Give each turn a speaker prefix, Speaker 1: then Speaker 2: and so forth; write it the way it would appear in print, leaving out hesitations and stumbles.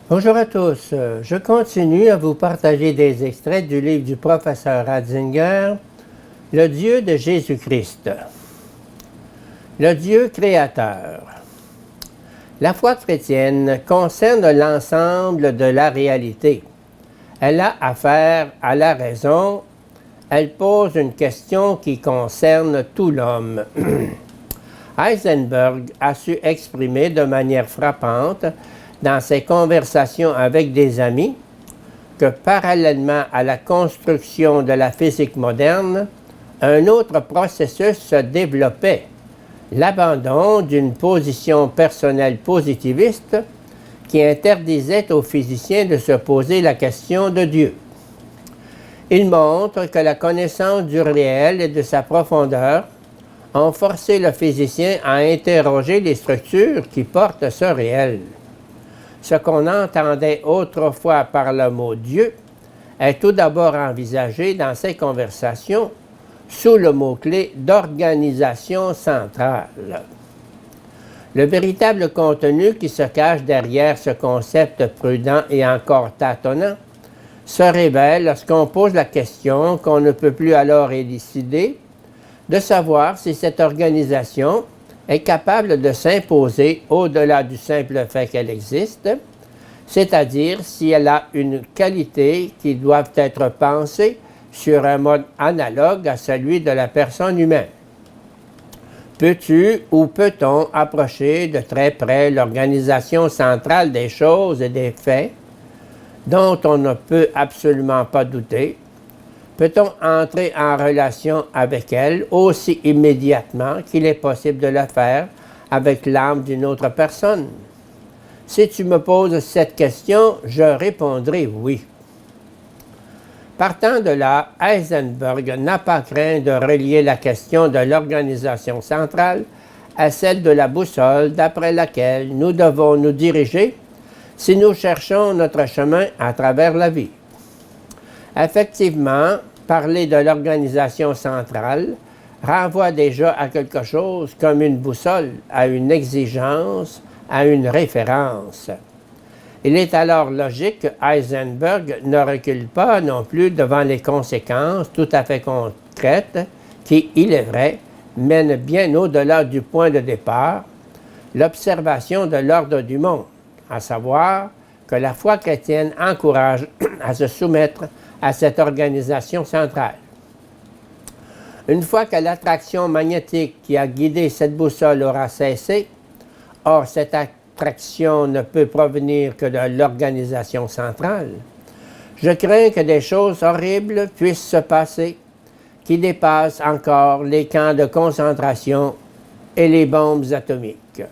Speaker 1: Bonjour à tous. Je continue à vous partager des extraits du livre du professeur Ratzinger, Le Dieu de Jésus-Christ. Le Dieu créateur. La foi chrétienne concerne l'ensemble de la réalité. Elle a affaire à la raison. Elle pose une question qui concerne tout l'homme. Heisenberg a su exprimer de manière frappante dans ses conversations avec des amis que parallèlement à la construction de la physique moderne, un autre processus se développait, l'abandon d'une position personnelle positiviste qui interdisait aux physiciens de se poser la question de Dieu. Il montre que la connaissance du réel et de sa profondeur ont forcé le physicien à interroger les structures qui portent ce réel. Ce qu'on entendait autrefois par le mot Dieu est tout d'abord envisagé dans ces conversations sous le mot-clé d'organisation centrale. Le véritable contenu qui se cache derrière ce concept prudent et encore tâtonnant se révèle lorsqu'on pose la question qu'on ne peut plus alors élucider, de savoir si cette organisation est capable de s'imposer au-delà du simple fait qu'elle existe, c'est-à-dire si elle a une qualité qui doit être pensée sur un mode analogue à celui de la personne humaine. Peux-tu ou peut-on approcher de très près l'organisation centrale des choses et des faits dont on ne peut absolument pas douter? Peut-on entrer en relation avec elle aussi immédiatement qu'il est possible de le faire avec l'âme d'une autre personne? Si tu me poses cette question, je répondrai oui. Partant de là, Heisenberg n'a pas craint de relier la question de l'organisation centrale à celle de la boussole d'après laquelle nous devons nous diriger si nous cherchons notre chemin à travers la vie. Effectivement, parler de l'organisation centrale renvoie déjà à quelque chose comme une boussole, à une exigence, à une référence. Il est alors logique que Heisenberg ne recule pas non plus devant les conséquences tout à fait concrètes qui, il est vrai, mènent bien au-delà du point de départ, l'observation de l'ordre du monde, à savoir que la foi chrétienne encourage à se soumettre à cette organisation centrale. Une fois que l'attraction magnétique qui a guidé cette boussole aura cessé, or cette attraction ne peut provenir que de l'organisation centrale, je crains que des choses horribles puissent se passer qui dépassent encore les camps de concentration et les bombes atomiques.